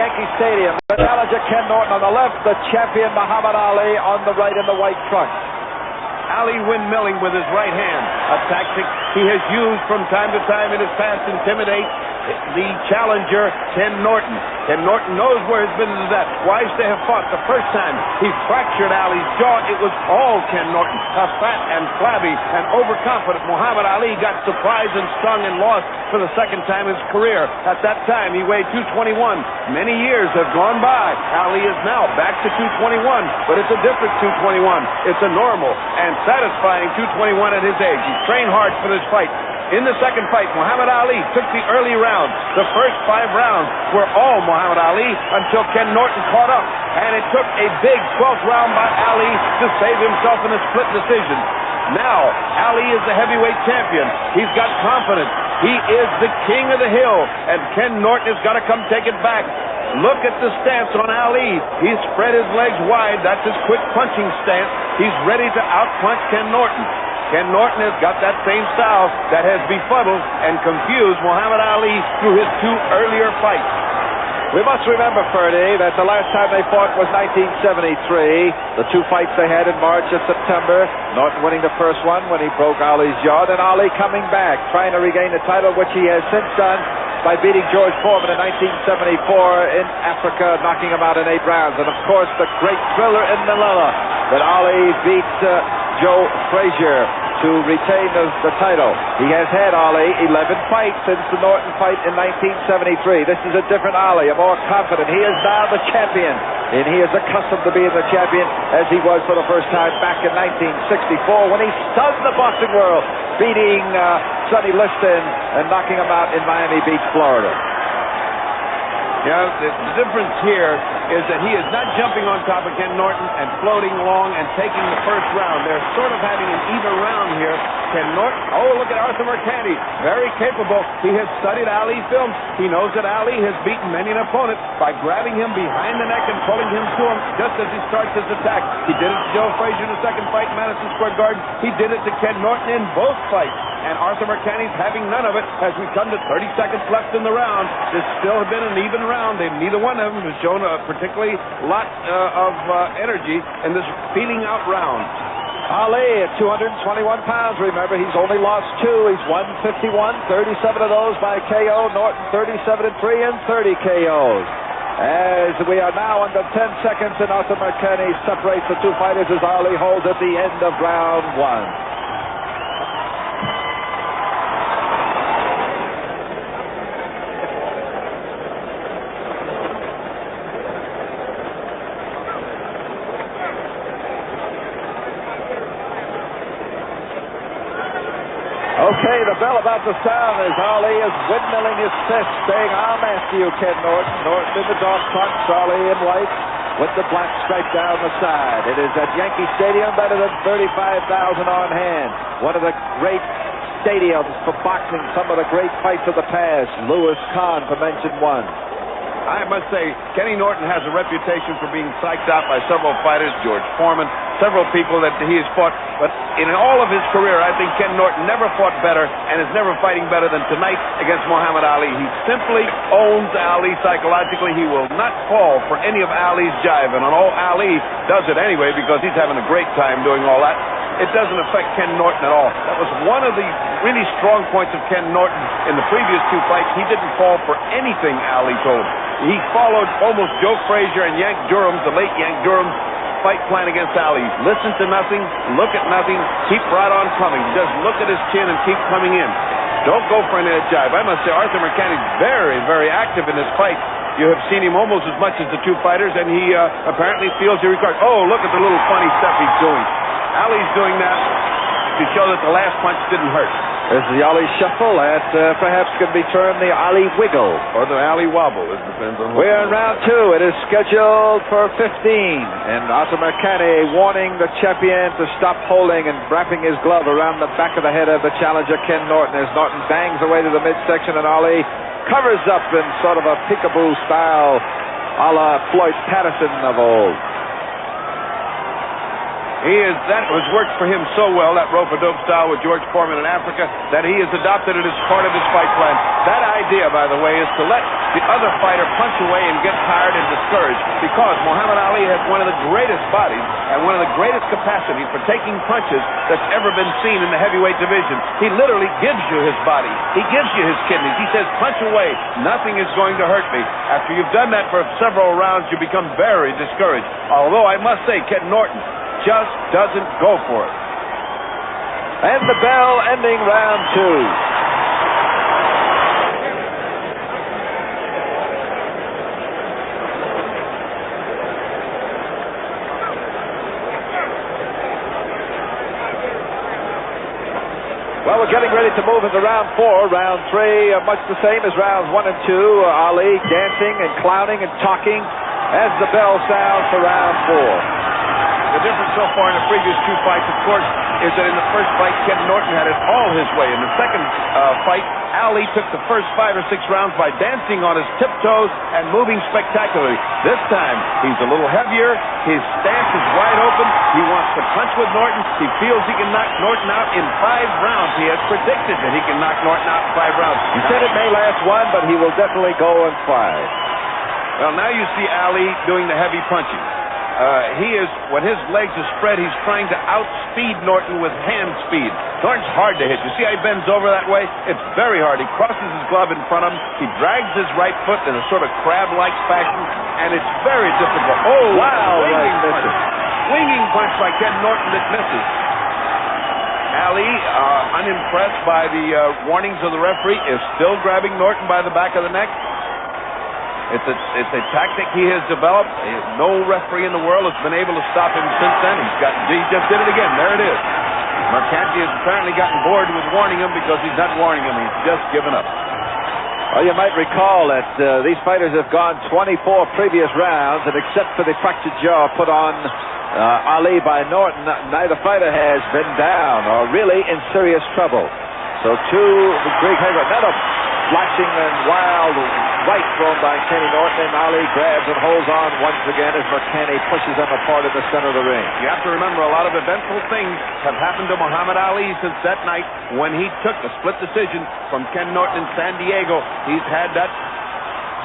Yankee Stadium. The challenger Ken Norton on the left, the champion Muhammad Ali on the right in the white trunks. Ali windmilling with his right hand, a tactic he has used from time to time in his past to intimidate the challenger, Ken Norton. Ken Norton knows where his business is at. Wise to have fought the first time he fractured Ali's jaw. It was all Ken Norton. A fat and flabby and overconfident Muhammad Ali got surprised and stung and lost for the second time in his career. At that time, he weighed 221. Many years have gone by. Ali is now back to 221, but it's a different 221. It's a normal and satisfying 221 at his age. He trained hard for this fight. In the second fight, Muhammad Ali took the early rounds. The first 5 rounds were all Muhammad Ali until Ken Norton caught up. And it took a big 12th round by Ali to save himself in a split decision. Now, Ali is the heavyweight champion. He's got confidence. He is the king of the hill. And Ken Norton has got to come take it back. Look at the stance on Ali. He's spread his legs wide. That's his quick punching stance. He's ready to outpunch Ken Norton. Ken Norton has got that same style that has befuddled and confused Muhammad Ali through his 2 earlier fights. We must remember, Ferdy, that the last time they fought was 1973. The 2 fights they had in March and September. Norton winning the first one when he broke Ali's jaw. Then Ali coming back, trying to regain the title, which he has since done by beating George Foreman in 1974 in Africa, knocking him out in 8 rounds. And, of course, the great thriller in Manila that Ali beat Joe Frazier to retain the title. He has had, Ali, 11 fights since the Norton fight in 1973. This is a different Ali, a more confident. He is now the champion, and he is accustomed to being the champion as he was for the first time back in 1964 when he stunned the boxing world, beating Sonny Liston and knocking him out in Miami Beach, Florida. Yeah, the difference here is that he is not jumping on top of Ken Norton and floating along and taking the first round. They're sort of having an even round here. Ken Norton, oh, look at Arthur Mercante, very capable. He has studied Ali's films. He knows that Ali has beaten many an opponent by grabbing him behind the neck and pulling him to him just as he starts his attack. He did it to Joe Frazier in the second fight in Madison Square Garden. He did it to Ken Norton in both fights. And Arthur Mercante's having none of it as we come to 30 seconds left in the round. This still has been an even round. Neither one of them has shown a particularly lot of energy in this feeling out round. Ali at 221 pounds. Remember, he's only lost 2. He's won 51, 37 of those by KO. Norton 37-3 and 30 KOs. As we are now under 10 seconds and Arthur Mercante separates the 2 fighters as Ali holds at the end of round 1. Okay, the bell about to sound as Ali is windmilling his fist, saying, "I'm after you, Ken Norton." Norton in the dark trunks, Ali in white, with the black stripe down the side. It is at Yankee Stadium, better than 35,000 on hand. One of the great stadiums for boxing, some of the great fights of the past. Louis Kahn, to mention one. I must say, Kenny Norton has a reputation for being psyched out by several fighters, George Foreman, several people that he has fought. But in all of his career, I think Ken Norton never fought better and is never fighting better than tonight against Muhammad Ali. He simply owns Ali psychologically. He will not fall for any of Ali's jive. And all Ali does it anyway because he's having a great time doing all that. It doesn't affect Ken Norton at all. That was one of the really strong points of Ken Norton in the previous 2 fights. He didn't fall for anything Ali told him. He followed almost Joe Frazier and Yank Durham's, the late Yank Durham's, fight plan against Ali. Listen to nothing, look at nothing, keep right on coming. Just look at his chin and keep coming in. Don't go for any jive. I must say, Arthur Mercante is very, very active in this fight. You have seen him almost as much as the 2 fighters, and he apparently feels he requires. Oh, look at the little funny stuff he's doing. Ali's doing that to show that the last punch didn't hurt. This is the Ali Shuffle. That perhaps could be termed the Ali Wiggle. Or the Ali Wobble. It depends on what. We're in round 2. It is scheduled for 15. And Arthur Mercante warning the champion to stop holding and wrapping his glove around the back of the head of the challenger, Ken Norton, as Norton bangs away to the midsection and Ali covers up in sort of a peekaboo style a la Floyd Patterson of old. That was worked for him so well, that rope-a-dope style with George Foreman in Africa, that he has adopted it as part of his fight plan. That idea, by the way, is to let the other fighter punch away and get tired and discouraged, because Muhammad Ali has one of the greatest bodies and one of the greatest capacities for taking punches that's ever been seen in the heavyweight division. He literally gives you his body. He gives you his kidneys. He says, punch away. Nothing is going to hurt me. After you've done that for several rounds, you become very discouraged. Although I must say, Ken Norton just doesn't go for it. And the bell ending round 2. Well, we're getting ready to move into round 4. Round 3, much the same as rounds 1 and 2. Ali dancing and clowning and talking as the bell sounds for round 4. The difference so far in the previous 2 fights, of course, is that in the first fight, Ken Norton had it all his way. In the second fight, Ali took the first 5 or 6 rounds by dancing on his tiptoes and moving spectacularly. This time, he's a little heavier. His stance is wide open. He wants to punch with Norton. He feels he can knock Norton out in 5 rounds. He has predicted that he can knock Norton out in 5 rounds. He said it may last 1, but he will definitely go in 5. Well, now you see Ali doing the heavy punching. When his legs are spread, he's trying to outspeed Norton with hand speed. Norton's hard to hit. You see how he bends over that way? It's very hard. He crosses his glove in front of him. He drags his right foot in a sort of crab-like fashion, and it's very difficult. Oh, wow. Swinging punch by Ken Norton that misses. Ali, unimpressed by the warnings of the referee, is still grabbing Norton by the back of the neck. It's a tactic he has developed. No referee in the world has been able to stop him since then. He just did it again. There it is. Mercanti has apparently gotten bored with warning him because he's not warning him. He's just given up. Well, you might recall that these fighters have gone 24 previous rounds, and except for the fractured jaw put on Ali by Norton, neither fighter has been down or really in serious trouble. So the Greek heavyweight, another flashing and wild right thrown by Kenny Norton, and Ali grabs and holds on once again as Mercanti pushes him apart in the center of the ring. You have to remember, a lot of eventful things have happened to Muhammad Ali since that night when he took the split decision from Ken Norton in San Diego. He's had that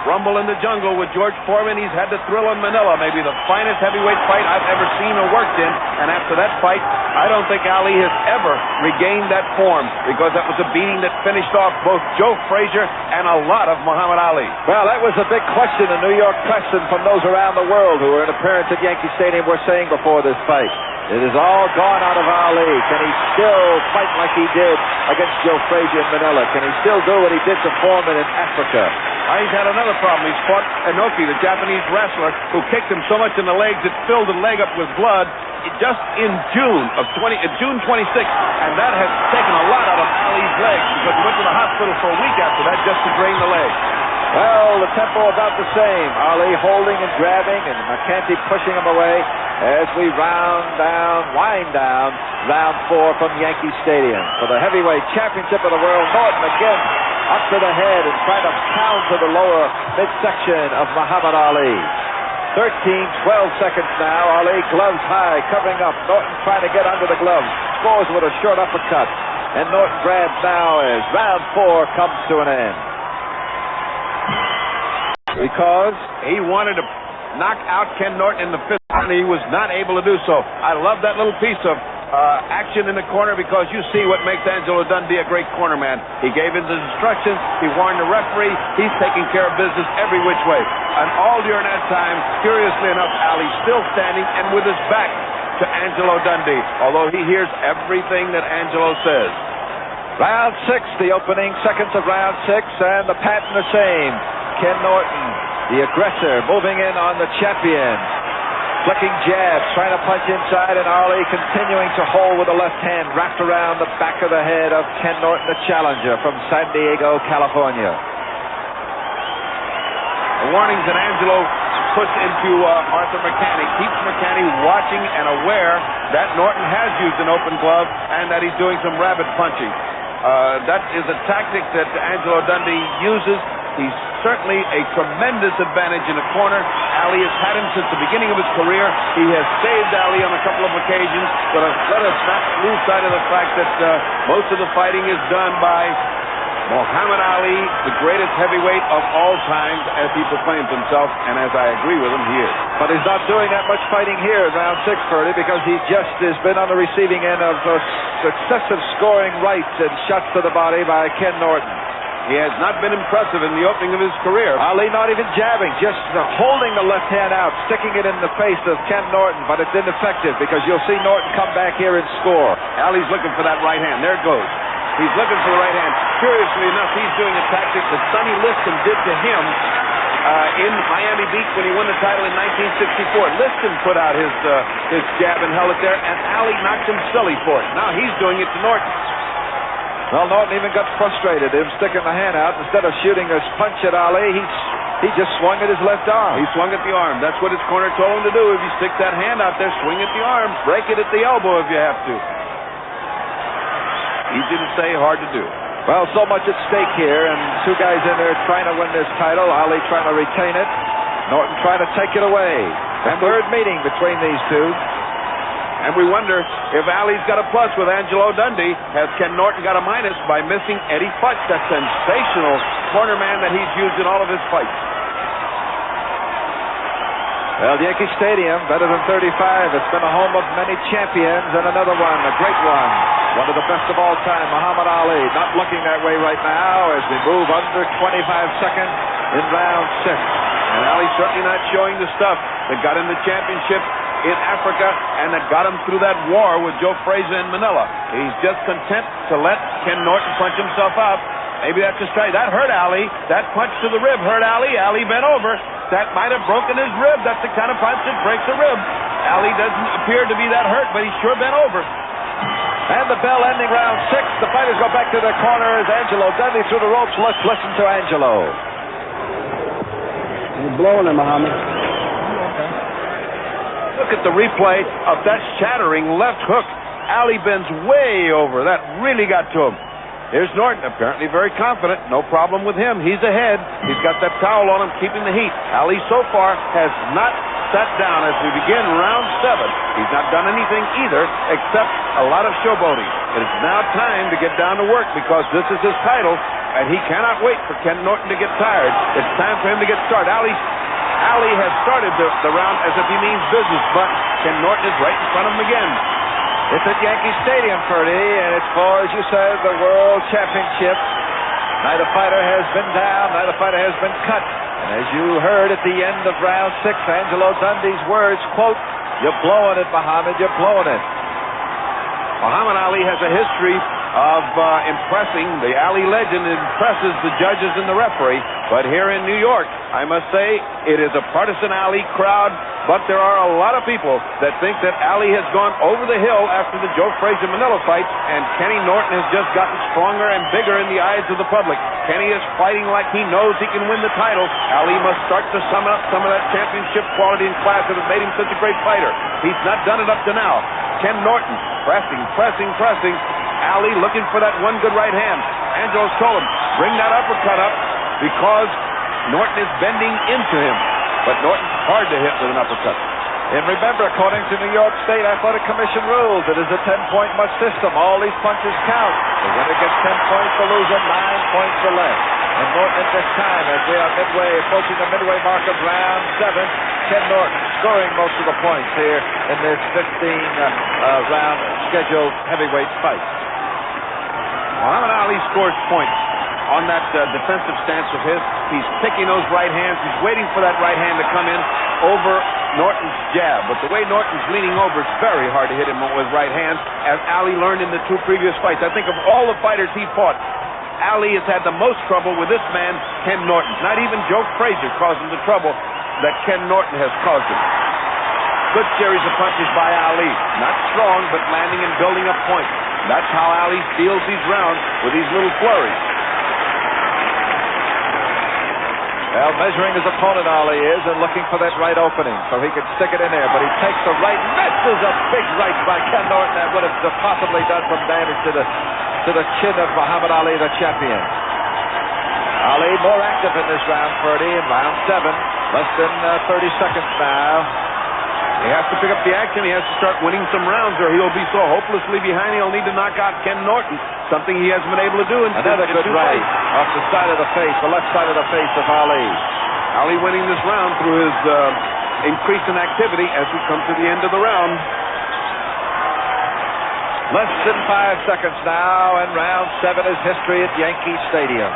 rumble in the jungle with George Foreman. He's had the thrill in Manila, maybe the finest heavyweight fight I've ever seen or worked in. And after that fight, I don't think Ali has ever regained that form, because that was a beating that finished off both Joe Frazier and a lot of Muhammad Ali. Well, that was a big question in New York press and from those around the world who were in appearance at Yankee Stadium were saying before this fight. It is all gone out of Ali. Can he still fight like he did against Joe Frazier in Manila? Can he still do what he did to Foreman in Africa? He's had another problem. He's fought Inoki, the Japanese wrestler, who kicked him so much in the legs it filled the leg up with blood just in June 26th, and that has taken a lot out of Ali's legs, because he went to the hospital for a week after that just to drain the leg. Well, the tempo about the same. Ali holding and grabbing, and Mercanti pushing him away as we wind down round 4 from Yankee Stadium. For the heavyweight championship of the world, Norton again up to the head and trying to pound to the lower midsection of Muhammad Ali. 13-12 seconds now. Ali gloves high, covering up. Norton trying to get under the gloves. Scores with a short uppercut. And Norton grabs now as round 4 comes to an end. Because he wanted to knock out Ken Norton in the 5th, and he was not able to do so. I love that little piece of action in the corner, because you see what makes Angelo Dundee a great corner man. He gave his instructions. He warned the referee. He's taking care of business every which way. And all during that time, curiously enough, Ali's still standing and with his back to Angelo Dundee, although he hears everything that Angelo says. Round 6, the opening seconds of round 6, and the pattern the same. Ken Norton, the aggressor, moving in on the champion. Flicking jabs, trying to punch inside, and Ali continuing to hold with the left hand wrapped around the back of the head of Ken Norton, the challenger from San Diego, California. The warnings that Angelo puts into Arthur Mercanti keeps Mercanti watching and aware that Norton has used an open glove and that he's doing some rabbit punching. That is a tactic that Angelo Dundee uses. He's certainly a tremendous advantage in the corner. Ali has had him since the beginning of his career. He has saved Ali on a couple of occasions, but let us not lose sight of the fact that most of the fighting is done by Muhammad Ali, the greatest heavyweight of all times, as he proclaims himself, and as I agree with him, he is. But he's not doing that much fighting here in round 6, Ferdy, because he just has been on the receiving end of successive scoring rights and shots to the body by Ken Norton. He has not been impressive in the opening of his career. Ali not even jabbing, just holding the left hand out, sticking it in the face of Ken Norton, but it's ineffective because you'll see Norton come back here and score. Ali's looking for that right hand. There it goes. He's looking for the right hand. Curiously enough, he's doing a tactic that Sonny Liston did to him in Miami Beach when he won the title in 1964. Liston put out his jab and held it there, and Ali knocked him silly for it. Now he's doing it to Norton. Well, Norton even got frustrated, him sticking the hand out. Instead of shooting his punch at Ali, he just swung at his left arm. He swung at the arm. That's what his corner told him to do. If you stick that hand out there, swing at the arm. Break it at the elbow if you have to. Easy to say, hard to do. Well, so much at stake here, and two guys in there trying to win this title. Ali trying to retain it. Norton trying to take it away. And third meeting between these two. And we wonder if Ali's got a plus with Angelo Dundee. Has Ken Norton got a minus by missing Eddie Futch, that sensational corner man that he's used in all of his fights? Well, Yankee Stadium, better than 35. It's been a home of many champions, and another one, a great one of the best of all time, Muhammad Ali. Not looking that way right now as we move under 25 seconds in round 6. And Ali's certainly not showing the stuff that got him the championship in Africa and that got him through that war with Joe Frazier in Manila. He's just content to let Ken Norton punch himself out. Maybe that's a strike. That hurt Ali. That punch to the rib hurt Ali. Ali bent over. That might have broken his rib. That's the kind of punch that breaks a rib. Ali doesn't appear to be that hurt, but he sure bent over. And the bell ending round 6. The fighters go back to their corners. Angelo Dundee through the ropes. Let's listen to Angelo. You're blowing him, Muhammad. Look at the replay of that shattering left hook. Ali bends way over. That really got to him. Here's Norton, apparently very confident. No problem with him. He's ahead. He's got that towel on him, keeping the heat. Ali so far has not sat down as we begin round 7. He's not done anything either except a lot of showboating. It is now time to get down to work because this is his title, and he cannot wait for Ken Norton to get tired. It's time for him to get started. Ali has started the round as if he means business, but Ken Norton is right in front of him again. It's at Yankee Stadium, Ferdy, and it's for, as you said, the World Championship. Neither fighter has been down, neither fighter has been cut. And as you heard at the end of round 6, Angelo Dundee's words, quote, "You're blowing it, Muhammad, you're blowing it." Muhammad Ali has a history of impressing. The Ali legend impresses the judges and the referee. But here in New York, I must say, it is a partisan Ali crowd, but there are a lot of people that think that Ali has gone over the hill after the Joe Frazier Manila fight, and Kenny Norton has just gotten stronger and bigger in the eyes of the public. Kenny is fighting like he knows he can win the title. Ali must start to sum up some of that championship quality and class that has made him such a great fighter. He's not done it up to now. Ken Norton pressing. Ali looking for that one good right hand. Angelo's told him, bring that uppercut up because Norton is bending into him. But Norton's hard to hit with an uppercut. And remember, according to New York State Athletic Commission rules, it is a 10-point must system. All these punches count. The winner gets 10 points, the loser 9 points or less. And Norton at this time, as we are approaching the midway mark of round 7, Ken Norton scoring most of the points here in this 15-round scheduled heavyweight fight. Muhammad Ali scores points on that defensive stance of his. He's picking those right hands. He's waiting for that right hand to come in over Norton's jab. But the way Norton's leaning over, it's very hard to hit him with right hands, as Ali learned in the 2 previous fights. I think of all the fighters he fought, Ali has had the most trouble with this man, Ken Norton. Not even Joe Frazier caused him the trouble that Ken Norton has caused him. Good series of punches by Ali. Not strong, but landing and building up points. That's how Ali steals these rounds, with these little flurries. Well, measuring his opponent, Ali is, and looking for that right opening so he can stick it in there. But he takes the right, misses a big right by Ken Norton that would have possibly done some damage to the chin of Muhammad Ali, the champion. Ali more active in this round, Ferdy, in round 7. Less than 30 seconds now. He has to pick up the action. He has to start winning some rounds, or he'll be so hopelessly behind he'll need to knock out Ken Norton, something he hasn't been able to do in another good right off the side of the face, the left side of the face of Ali. Ali winning this round through his increase in activity as we come to the end of the round. Less than 5 seconds now, and round 7 is history at Yankee Stadium.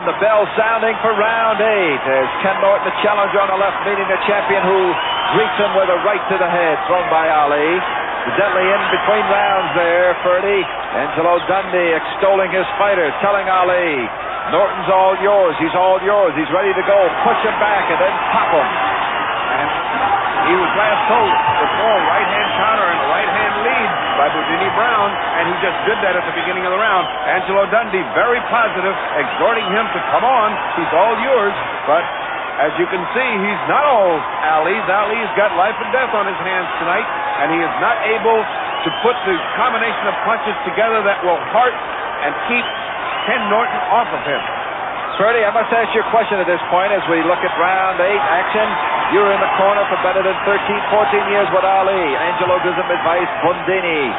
The bell sounding for round 8 as Ken Norton, the challenger on the left, meeting the champion who greets him with a right to the head thrown by Ali. Deadly in between rounds there, Ferdy. Angelo Dundee extolling his fighter, telling Ali, Norton's all yours, he's all yours, he's ready to go. Push him back and then pop him. And he was last told to throw a right-hand counter and a right-hand lead by Virginia Brown, and he just did that at the beginning of the round. Angelo Dundee very positive, exhorting him to come on, he's all yours. But as you can see, he's not all Ali's. Ali's got life and death on his hands tonight, and he is not able to put the combination of punches together that will hurt and keep Ken Norton off of him. Ferdy, I must ask you a question at this point as we look at round 8 action. You're in the corner for better than 13, 14 years with Ali. Angelo gives him advice. Bundini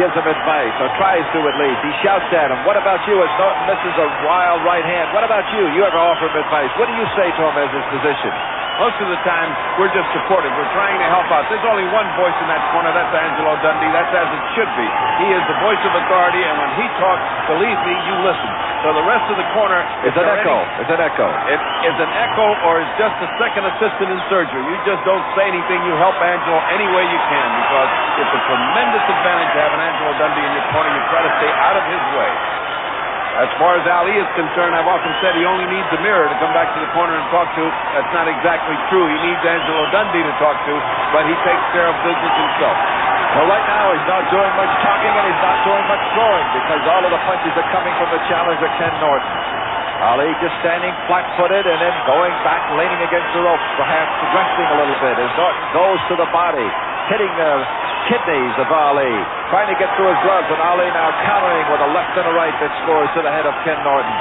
gives him advice, or tries to at least. He shouts at him. What about you as Norton misses a wild right hand? What about you? You ever offer him advice? What do you say to him as his physician? Most of the time, we're just supportive. We're trying to help out. There's only one voice in that corner. That's Angelo Dundee. That's as it should be. He is the voice of authority, and when he talks, believe me, you listen. So the rest of the corner is an echo. It's an echo. It is an echo, or is just a second assistant in surgery. You just don't say anything. You help Angelo any way you can, because it's a tremendous advantage to have an Angelo Dundee in your corner. You try to stay out of his way. As far as Ali is concerned, I've often said he only needs a mirror to come back to the corner and talk to. That's not exactly true. He needs Angelo Dundee to talk to, but he takes care of business himself. Well, right now he's not doing much talking and he's not doing much throwing because all of the punches are coming from the challenger, Ken Norton. Ali just standing flat-footed and then going back, leaning against the ropes, perhaps resting a little bit as Norton goes to the body, hitting the kidneys of Ali, trying to get through his gloves, and Ali now countering with a left and a right that scores to the head of Ken Norton.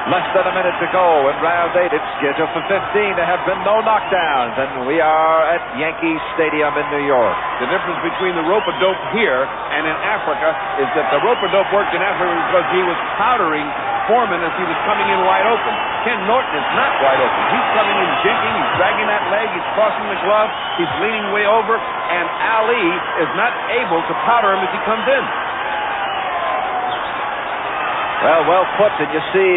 Less than a minute to go in round 8. It's scheduled for 15. There have been no knockdowns, and we are at Yankee Stadium in New York. The difference between the rope-a-dope here and in Africa is that the rope-a-dope worked in Africa because he was powdering Foreman as he was coming in wide open. Ken Norton is not wide open. He's coming in jinking, he's dragging that leg, he's crossing the glove, he's leaning way over, and Ali is not able to powder him as he comes in. Well put, and you see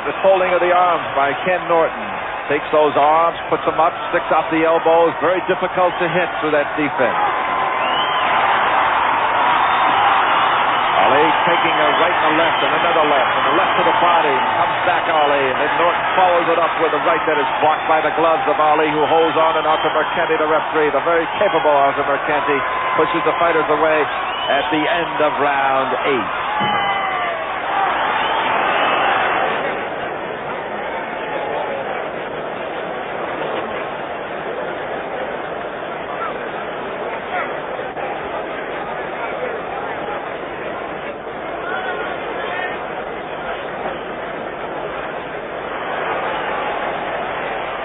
the folding of the arms by Ken Norton. Takes those arms, puts them up, sticks out the elbows. Very difficult to hit through that defense. Ali taking a right and a left and another left and a left to the body. Comes back Ali, and then Norton follows it up with a right that is blocked by the gloves of Ali, who holds on, and Arthur Mercanti, the referee, the very capable Arthur Mercanti, pushes the fighters away at the end of round 8.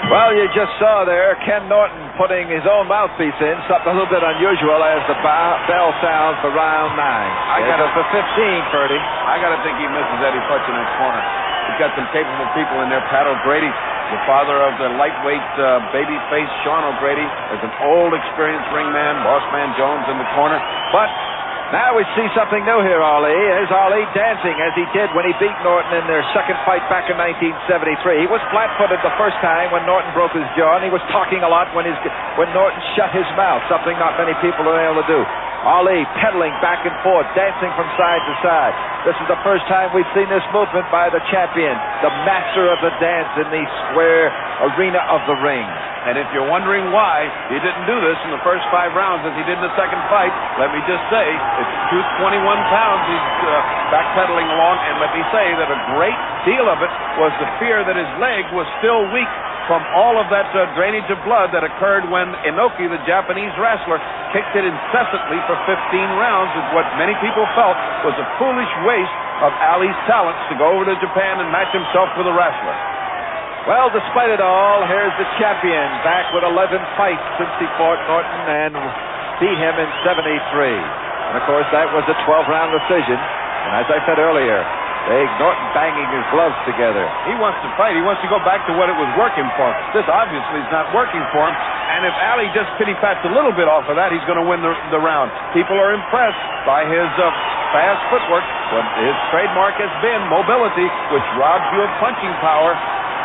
Well, you just saw there Ken Norton putting his own mouthpiece in, something a little bit unusual as the bell sounds for round 9. I got it for 15, Ferdy. I got to think he misses Eddie Futch in that corner. He's got some capable people in there. Pat O'Grady, the father of the lightweight babyface Sean O'Grady, is an old, experienced ringman. Bossman Jones in the corner. But now we see something new here, Ali. Here's Ali dancing as he did when he beat Norton in their second fight back in 1973. He was flat-footed the first time when Norton broke his jaw, and he was talking a lot when Norton shut his mouth, something not many people are able to do. Ali pedaling back and forth, dancing from side to side. This is the first time we've seen this movement by the champion, the master of the dance in the square arena of the ring. And if you're wondering why he didn't do this in the first 5 rounds as he did in the second fight, let me just say, it's 221 pounds he's backpedaling along, and let me say that a great deal of it was the fear that his leg was still weak from all of that drainage of blood that occurred when Inoki, the Japanese wrestler, kicked it incessantly for 15 rounds, with what many people felt was a foolish waste of Ali's talents to go over to Japan and match himself with a wrestler. Well, despite it all, here's the champion back with 11 fights since he fought Norton and beat him in 73. And, of course, that was a 12-round decision. And as I said earlier, Norton banging his gloves together. He wants to fight. He wants to go back to what it was working for. This obviously is not working for him. And if Ali just pity-pats a little bit off of that, he's going to win the round. People are impressed by his fast footwork. What his trademark has been mobility, which robs you of punching power.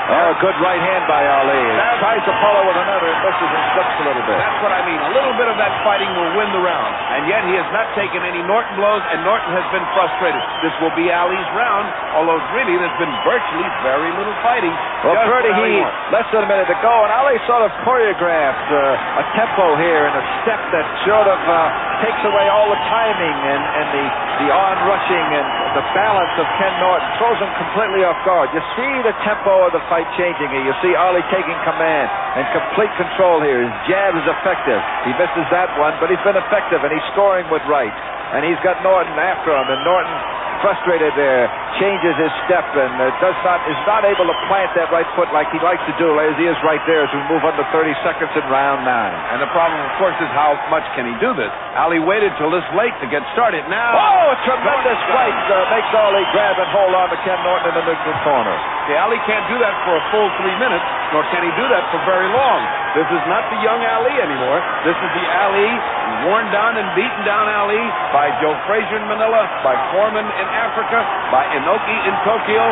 Oh, good right hand by Ali. Tries to follow with another and misses and slips a little bit. That's what I mean. A little bit of that fighting will win the round. And yet he has not taken any Norton blows, and Norton has been frustrated. This will be Ali's round, although really there's been virtually very little fighting. Well, Purdy, less than a minute to go, and Ali sort of choreographed a tempo here and a step that sort of takes away all the timing and the on-rushing and the balance of Ken Norton. Throws him completely off guard. You see the tempo of the fight changing here. You see Ali taking command and complete control here. His jab is effective. He misses that one, but he's been effective, and he's scoring with right. And he's got Norton after him, and Norton, frustrated there, changes his step and is not able to plant that right foot like he likes to do, as he is right there as we move under 30 seconds in round 9. And the problem, of course, is how much can he do this? Ali waited till this late to get started. Now, oh, a tremendous fight makes Ali grab and hold on to Ken Norton in the middle corner. Okay, Ali can't do that for a full 3 minutes, nor can he do that for very long. This is not the young Ali anymore. This is the Ali, worn down and beaten down Ali by Joe Frazier in Manila, by Foreman in Africa, by Inoki in Tokyo.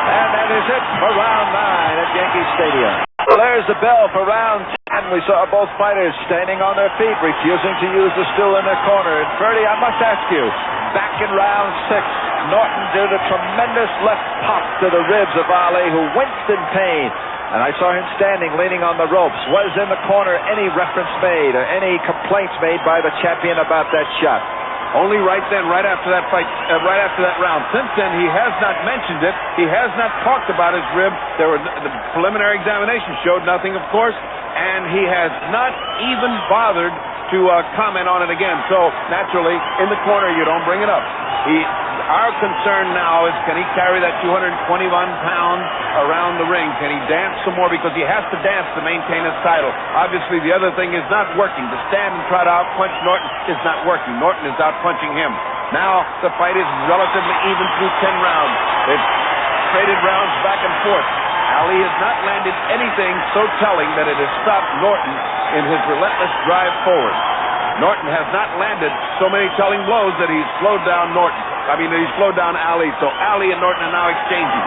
And that is it for round 9 at Yankee Stadium. Well, there's the bell for round 10. We saw both fighters standing on their feet, refusing to use the stool in their corner. And Ferdy, I must ask you, back in round 6, Norton did a tremendous left pop to the ribs of Ali, who winced in pain. And I saw him standing, leaning on the ropes. Was in the corner any reference made or any complaints made by the champion about that shot? Only right then, right after that fight, right after that round. Since then, he has not mentioned it. He has not talked about his rib. The preliminary examination showed nothing, of course, and he has not even bothered to comment on it again. So, naturally, in the corner, you don't bring it up. Our concern now is, can he carry that 221 pounds around the ring? Can he dance some more? Because he has to dance to maintain his title. Obviously, the other thing is not working. To stand and try to outpunch Norton is not working. Norton is outpunching him. Now, the fight is relatively even through 10 rounds. They've traded rounds back and forth. Ali has not landed anything so telling that it has stopped Norton in his relentless drive forward. Norton has not landed so many telling blows that he's slowed down he's slowed down Ali. So Ali and Norton are now exchanging.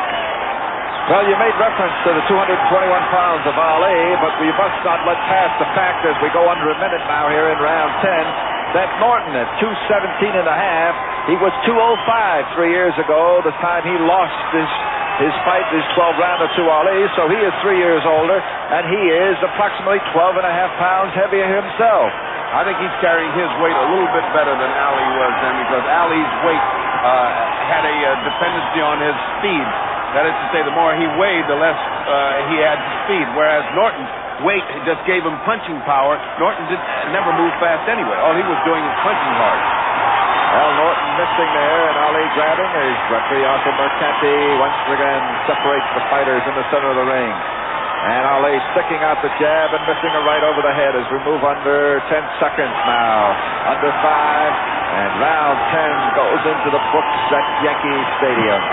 Well, you made reference to the 221 pounds of Ali, but we must not let pass the fact as we go under a minute now here in round 10 that Norton at 217 and a half, he was 205 3 years ago, the time he lost his fight, his 12-rounder to Ali, so he is 3 years older, and he is approximately 12 and a half pounds heavier himself. I think he's carrying his weight a little bit better than Ali was then, because Ali's weight had a dependency on his speed. That is to say, the more he weighed, the less he had speed, whereas Norton's weight just gave him punching power. Norton never moved fast anyway. All he was doing was punching hard. Well, Norton missing there, and Ali grabbing. As referee Arthur Mercanti once again separates the fighters in the center of the ring. And Ali sticking out the jab and missing a right over the head as we move under 10 seconds now. Under 5, and round 10 goes into the books at Yankee Stadium.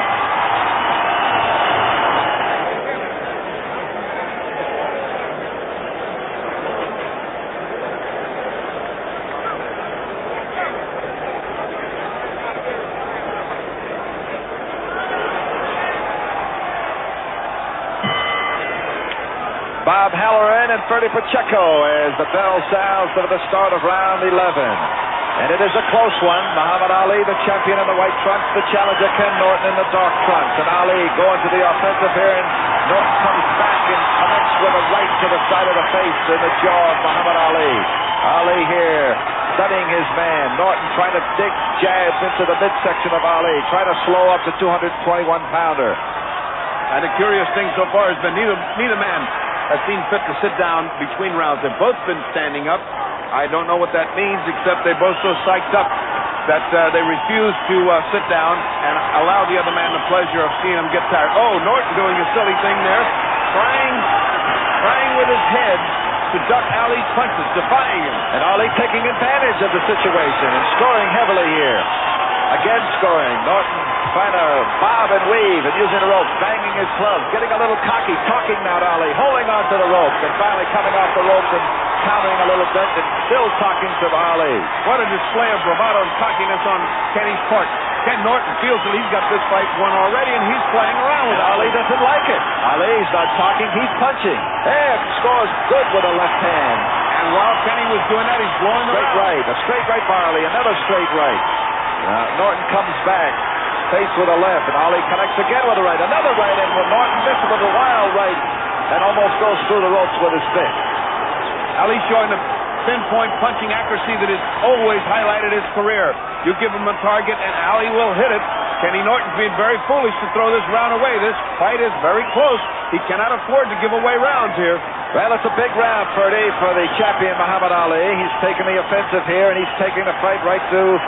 Bob Halloran and Ferdy Pacheco as the bell sounds for the start of round 11. And it is a close one. Muhammad Ali, the champion in the white trunks, the challenger Ken Norton in the dark trunks. And Ali going to the offensive here, and Norton comes back and connects with a right to the side of the face in the jaw of Muhammad Ali. Ali here studying his man. Norton trying to dig jabs into the midsection of Ali, trying to slow up the 221-pounder. And the curious thing so far has been neither man has seen fit to sit down between rounds. They've both been standing up. I don't know what that means, except they're both so psyched up that they refuse to sit down and allow the other man the pleasure of seeing him get tired. Oh, Norton doing a silly thing there, trying with his head to duck Ali's punches, defying him. And Ali taking advantage of the situation and scoring heavily here. Again scoring. Norton trying to bob and weave and using the rope, banging his clubs, getting a little cocky, talking now to Ali, holding on to the ropes, and finally coming off the ropes and countering a little bit and still talking to Ali. What a display of bravado and cockiness on Kenny's part. Ken Norton feels that he's got this fight won already, and he's playing around with Ali doesn't like it. Ali's not talking, he's punching. And scores good with a left hand. And while Kenny was doing that, he's blowing the right. A straight right by Ali, another straight right. Norton comes back, face with a left, and Ali connects again with a right. Another right, and Norton misses with a wild right and almost goes through the ropes with his fist. Ali showing the pinpoint punching accuracy that has always highlighted his career. You give him a target, and Ali will hit it. Kenny Norton's being very foolish to throw this round away. This fight is very close. He cannot afford to give away rounds here. Well, it's a big round, Purdy, for the champion Muhammad Ali. He's taking the offensive here, and he's taking the fight right to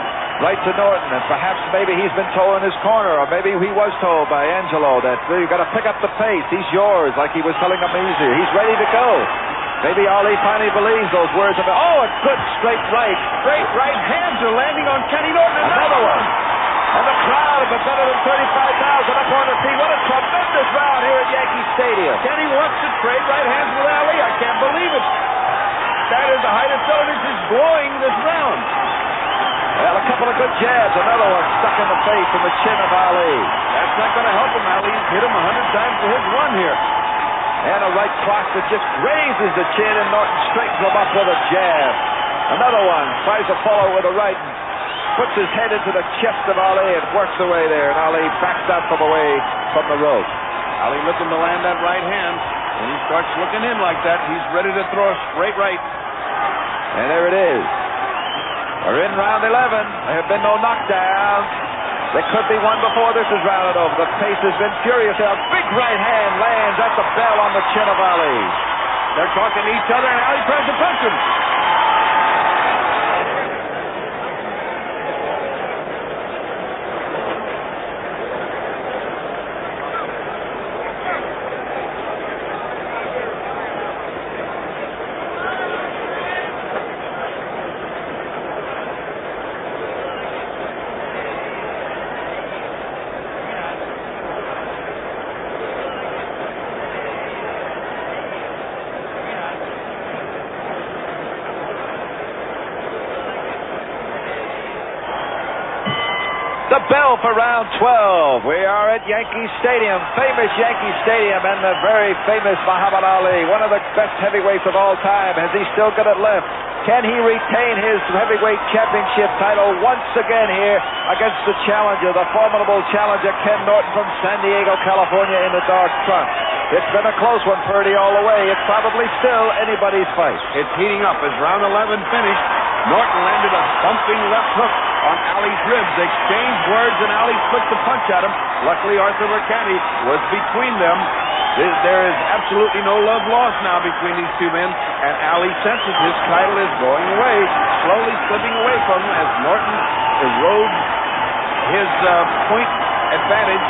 Norton. And perhaps maybe he's been told in his corner, or maybe he was told by Angelo that you've got to pick up the pace. He's yours, like he was telling him easier. He's ready to go. Maybe Ali finally believes those words of it. Oh, a good straight right. Straight right hands are landing on Kenny Norton. Another one. And the crowd of better than 35,000 up on the feet. What a tremendous round here at Yankee Stadium. Kenny wants to trade right hands with Ali. I can't believe it. That is the height of cylinders is blowing this round. Well, a couple of good jabs. Another one stuck in the face and the chin of Ali. That's not going to help him. Ali's hit him 100 times for his one here. And a right cross that just grazes the chin, and Norton straightens him up with a jab. Another one tries to follow with a right and puts his head into the chest of Ali and works away there, and Ali backs out from away from the rope. Ali looking to land that right hand. When he starts looking in like that, he's ready to throw a straight right. And there it is. We're in round 11. There have been no knockdowns. There could be one before this is rounded over. The pace has been furious. A big right hand lands at the bell on the chin of Ali. They're talking to each other, and Ali tries to punch him. The bell for round 12. We are at Yankee Stadium, famous Yankee Stadium, and the very famous Muhammad Ali, one of the best heavyweights of all time. Has he still got it left? Can he retain his heavyweight championship title once again here against the challenger, the formidable challenger Ken Norton from San Diego, California, in the dark trunk? It's been a close one, Purdy, all the way. It's probably still anybody's fight. It's heating up as round 11 finished. Norton landed a bumping left hook on Ali's ribs. They exchanged words, and Ali flicked the punch at him. Luckily, Arthur Mercante was between them. There is absolutely no love lost now between these two men, and Ali senses his title is going away, slowly slipping away from him as Norton erodes his point advantage.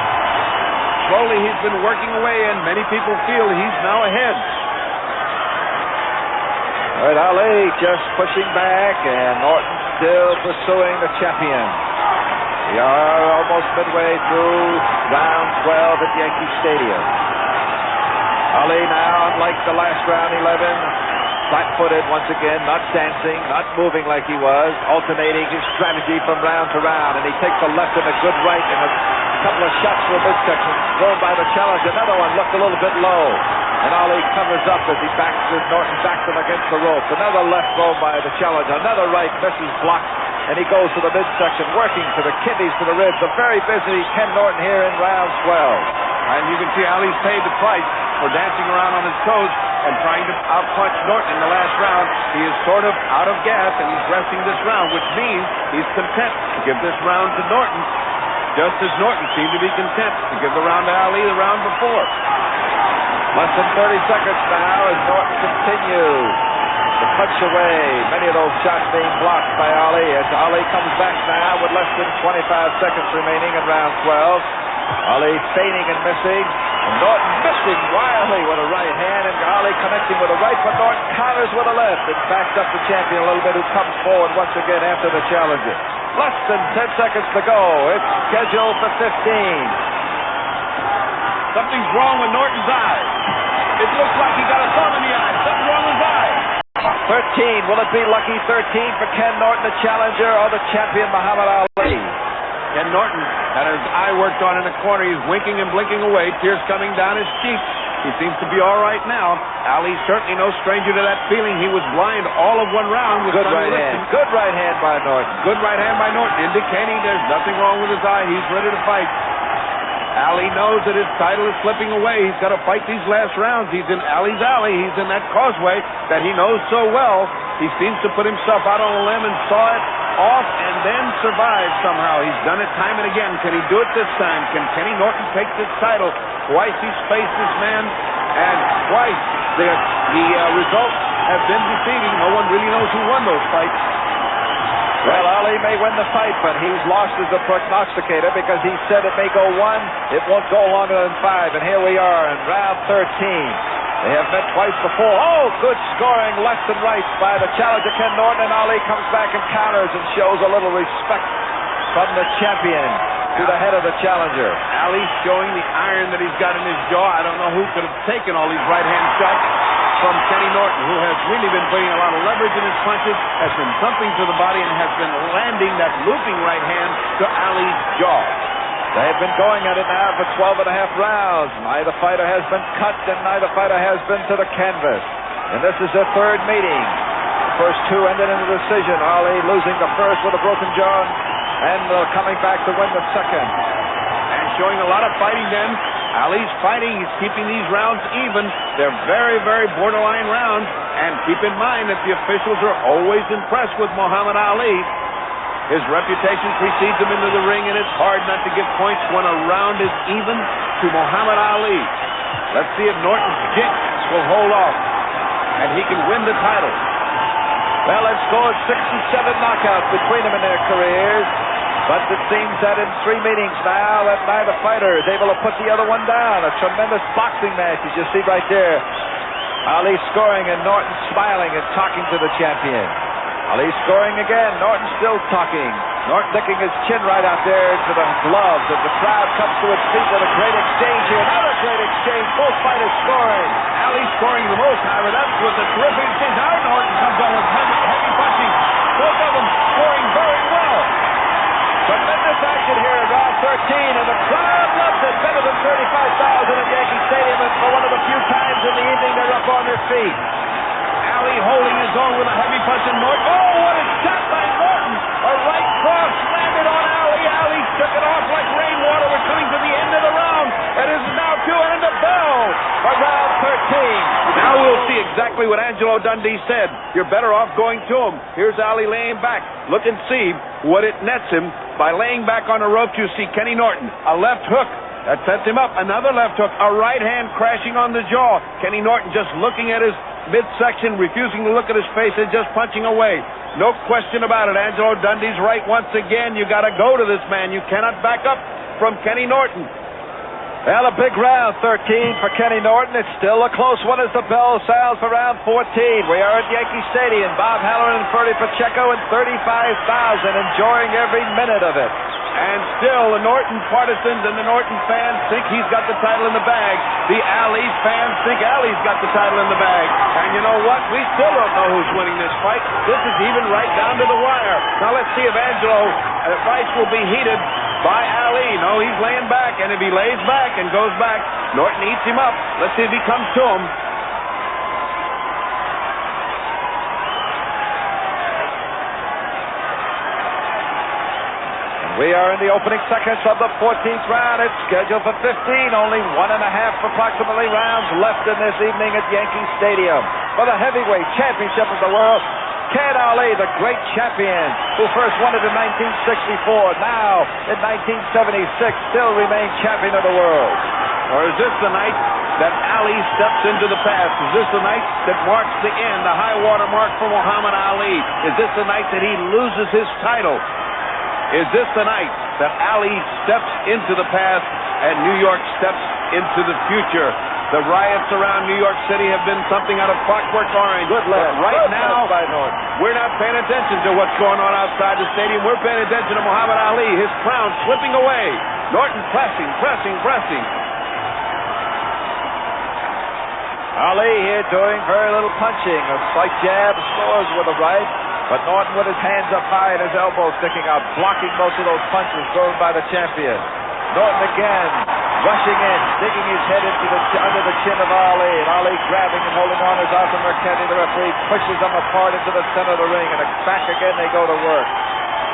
Slowly, he's been working away, and many people feel he's now ahead. All right, Ali just pushing back, and Norton still pursuing the champion. We are almost midway through round 12 at Yankee Stadium. Ali now, unlike the last round 11, flat-footed once again, not dancing, not moving like he was, alternating his strategy from round to round, and he takes a left and a good right, and a couple of shots from the midsection thrown by the challenger. Another one looked a little bit low, and Ali covers up as he backs Norton backs him against the rope. Another left thrown by the challenger. Another right misses, blocked, and he goes to the midsection, working to the kidneys, to the ribs. A very busy Ken Norton here in round 12. And you can see Ali's paid the price for dancing around on his toes and trying to outpunch Norton in the last round. He is sort of out of gas, and he's resting this round, which means he's content to give this round to Norton. just as Norton seemed to be content to give the round to Ali the round before. Less than 30 seconds now as Norton continues to punch away. Many of those shots being blocked by Ali as Ali comes back now with less than 25 seconds remaining in round 12. Ali feigning and missing. And Norton missing wildly with a right hand, and Ali connecting with a right, but Norton counters with a left and backs up the champion a little bit, who comes forward once again after the challenger. Less than 10 seconds to go. It's scheduled for 15. Something's wrong with Norton's eye. It looks like he got a thumb in the eye. Something wrong with his eye. 13. Will it be lucky 13 for Ken Norton, the challenger, or the champion Muhammad Ali? Ken Norton had his eye worked on in the corner. He's winking and blinking away, tears coming down his cheeks. He seems to be all right now. Ali's certainly no stranger to that feeling. He was blind all of one round with good right hand. Good right hand by Norton. Good right hand by Norton, indicating there's nothing wrong with his eye. He's ready to fight. Ali knows that his title is slipping away. He's got to fight these last rounds. He's in Ali's alley. He's in that causeway that he knows so well. He seems to put himself out on a limb and saw it off and then survive somehow. He's done it time and again. Can he do it this time? Can Kenny Norton take this title? Twice he's faced this man, and twice the results have been deceiving. No one really knows who won those fights. Well, Ali may win the fight, but he's lost as a prognosticator because he said it may go 1, it won't go longer than 5, and here we are in round 13. They have met twice before. Oh, good scoring left and right by the challenger Ken Norton, and Ali comes back and counters and shows a little respect from the champion to the head of the challenger. Ali's showing the iron that he's got in his jaw. I don't know who could have taken all these right-hand shots from Kenny Norton, who has really been putting a lot of leverage in his punches, has been thumping to the body, and has been landing that looping right hand to Ali's jaw. They have been going at it now for 12 and a half rounds. Neither fighter has been cut, and neither fighter has been to the canvas. And this is their third meeting. The first two ended in a decision. Ali losing the first with a broken jaw, and coming back to win the second. And showing a lot of fighting then. Ali's fighting. He's keeping these rounds even. They're very, very borderline rounds. And keep in mind that the officials are always impressed with Muhammad Ali. His reputation precedes him into the ring, and it's hard not to give points when a round is even to Muhammad Ali. Let's see if Norton's jinx will hold off, and he can win the title. Well, let's go at 6 and 7 knockouts between them in their careers. But it seems that in 3 meetings now that neither fighter is able to put the other one down. A tremendous boxing match, as you see right there. Ali scoring and Norton smiling and talking to the champion. Ali scoring again. Norton still talking. Norton sticking his chin right out there into the gloves as the crowd comes to its feet with a great exchange here. Another great exchange. Both fighters scoring. Ali scoring the most, however. That's with a terrific exchange. Now Norton comes on with heavy punching. Both of them scoring very well. Tremendous action here in round 13, and the crowd loves it. Better than 35,000 at Yankee Stadium, and for one of the few times in the evening they're up on their feet. Ali holding his own with a heavy punch in Norton. Oh, what a shot by Norton! A right cross landed on Ali. Ali took it off like rainwater. We're coming to the end of the round. It is now 2 and a bell for round 13. Now we'll see exactly what Angelo Dundee said. You're better off going to him. Here's Ali laying back. Look and see what it nets him. By laying back on the rope, you see Kenny Norton. A left hook. That sets him up. Another left hook. A right hand crashing on the jaw. Kenny Norton just looking at his midsection, refusing to look at his face, and just punching away. No question about it. Angelo Dundee's right once again. You got to go to this man. You cannot back up from Kenny Norton. Well, a big round 13 for Kenny Norton. It's still a close one as the bell sounds for round 14. We are at Yankee Stadium. Bob Halloran and Ferdy Pacheco and 35,000 enjoying every minute of it. And still, the Norton partisans and the Norton fans think he's got the title in the bag. The Ali fans think Ali's got the title in the bag. And you know what? We still don't know who's winning this fight. This is even right down to the wire. Now let's see if Angelo fights will be heated by Ali. No, he's laying back, and if he lays back and goes back, Norton eats him up. Let's see if he comes to him. We are in the opening seconds of the 14th round. It's scheduled for 15. Only 1.5 approximately rounds left in this evening at Yankee Stadium for the heavyweight championship of the world. Ken Ali, the great champion who first won it in 1964, now in 1976 still remains champion of the world. Or is this the night that Ali steps into the past? Is this the night that marks the end, the high water mark for Muhammad Ali? Is this the night that he loses his title? Is this the night that Ali steps into the past and New York steps into the future? The riots around New York City have been something out of Clockwork Orange. Good lad. Right now, by Norton. we're not paying attention to what's going on outside the stadium. We're paying attention to Muhammad Ali, his crown slipping away. Norton pressing. Ali here doing very little punching. A slight jab, scores with a right. But Norton with his hands up high and his elbows sticking out, blocking most of those punches thrown by the champion. Norton again, rushing in, digging his head under the chin of Ali. And Ali grabbing and holding on as Arthur Mercante, the referee, pushes them apart into the center of the ring. And back again they go to work.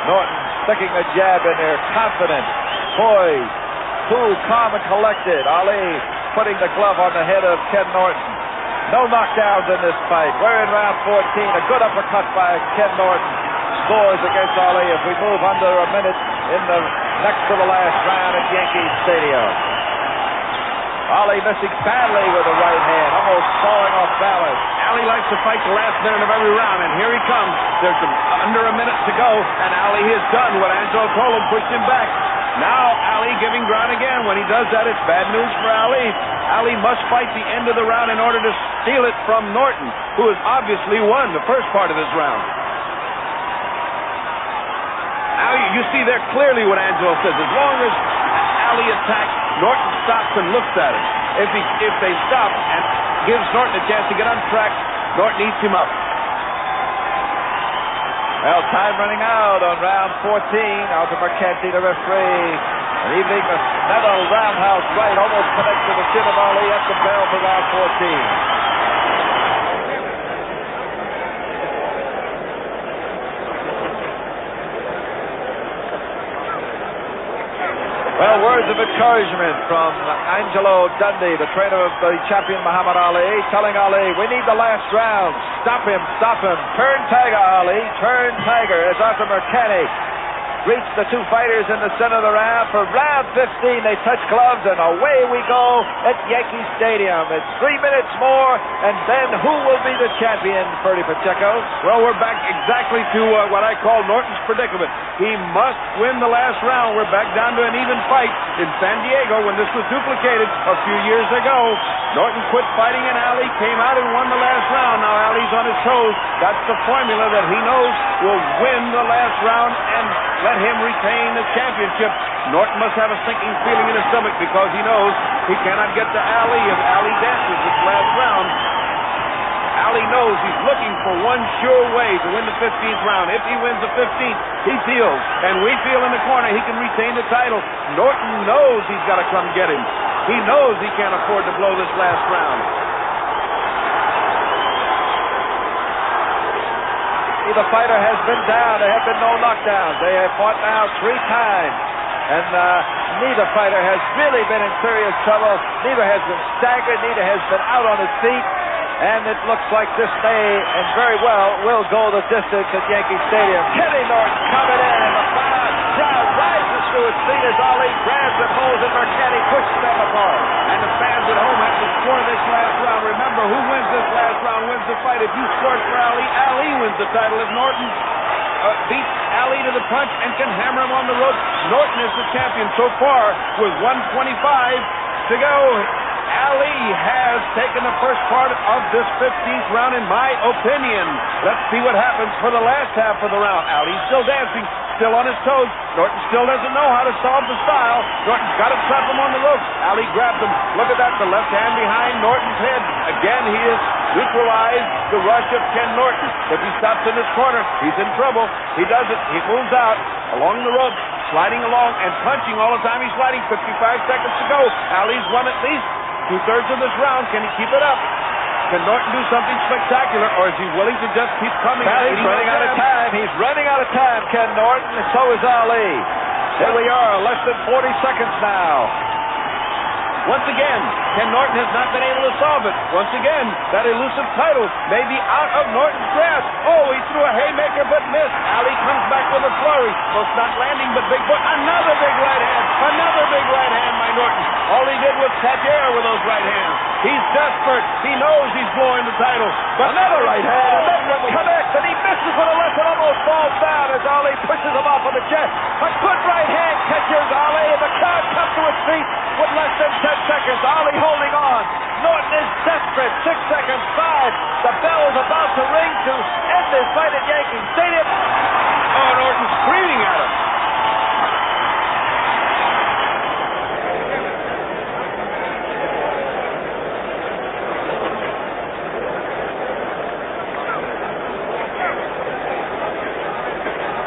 Norton sticking the jab in there, confident, poised, cool, calm, and collected. Ali putting the glove on the head of Ken Norton. No knockdowns in this fight. We're in round 14. A good uppercut by Ken Norton scores against Ali as we move under a minute in the next to the last round at Yankee Stadium. Ali missing badly with the right hand, almost falling off balance. Ali likes to fight the last minute of every round, and here he comes. There's under a minute to go, and Ali has done what Angelo told him, pushed him back. Now Ali giving ground again. When he does that, it's bad news for Ali. Ali must fight the end of the round in order to steal it from Norton, who has obviously won the first part of this round. Now you see there clearly what Angelo says. As long as Ali attacks, Norton stops and looks at him. If they stop and gives Norton a chance to get on track, Norton eats him up. Well, time running out on round 14. Arthur Mercante, the referee. And leaving a metal roundhouse right, almost connects to the chin of Ali at the bell for round 14. Well, words of encouragement from Angelo Dundee, the trainer of the champion Muhammad Ali, telling Ali, we need the last round. Stop him. Turn Tiger, Ali. Turn Tiger. As Arthur Mercante reach the two fighters in the center of the round. For round 15, they touch gloves, and away we go at Yankee Stadium. It's 3 minutes more, and then who will be the champion, Ferdy Pacheco? Well, we're back exactly to what I call Norton's predicament. He must win the last round. We're back down to an even fight in San Diego when this was duplicated a few years ago. Norton quit fighting, and Ali came out and won the last round. Now Ali's on his toes. That's the formula that he knows will win the last round and let him retain the championship. Norton must have a sinking feeling in his stomach because he knows he cannot get to Ali if Ali dances this last round. Ali knows he's looking for one sure way to win the 15th round. If he wins the 15th, he feels, and we feel in the corner, he can retain the title. Norton knows he's got to come get him. He knows he can't afford to blow this last round. The fighter has been down. There have been no knockdowns. They have fought now 3 times. And neither fighter has really been in serious trouble. Neither has been staggered. Neither has been out on his feet. And it looks like this may and very well will go the distance at Yankee Stadium. Kenny Norton coming in, and the crowd rises to its feet as Ali grabs and holds and Mercante pushes them apart. And the fans at home have to score this last round. Remember, who wins this last round wins the fight. If you score for Ali, Ali wins the title. If Norton beats Ali to the punch and can hammer him on the ropes, Norton is the champion so far with 125 to go. Ali has taken the first part of this 15th round, in my opinion. Let's see what happens for the last half of the round. Ali's still dancing, still on his toes. Norton still doesn't know how to solve the style. Norton's got to trap him on the ropes. Ali grabs him. Look at that, the left hand behind Norton's head. Again, he has neutralized the rush of Ken Norton. If he stops in this corner, he's in trouble. He does it. He moves out along the ropes, sliding along and punching all the time he's sliding. 55 seconds to go. Ali's won at least 2/3 of this round. Can he keep it up? Can Norton do something spectacular, or is he willing to just keep coming? Well, he's running out of time. He's running out of time, Ken Norton, and so is Ali. Here we are, less than 40 seconds now. Once again, Ken Norton has not been able to solve it. Once again, that elusive title may be out of Norton's grasp. Oh, he threw a haymaker but missed. Ali comes back with a flurry. Most not landing, but big foot. Another big right hand. Another big right hand by Norton. All he did was catch air with those right hands. He's desperate. He knows he's blowing the title. But another right hand. And that one connects, and he misses with a left and almost falls down as Ali pushes him off on the chest. A good right hand catches Ali, and the crowd comes to its feet with less than 10 seconds. Ali holding on. Norton is desperate. 6 seconds, 5. The bell is about to ring to end this fight at Yankee Stadium. Oh, Norton screaming at him.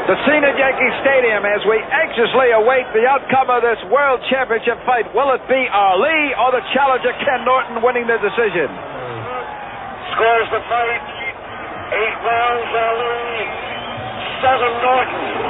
The scene at Yankee Stadium as we anxiously await the outcome of this World Championship fight. Will it be Ali or the challenger Ken Norton winning the decision? Scores the fight 8 rounds Ali, 7 Norton.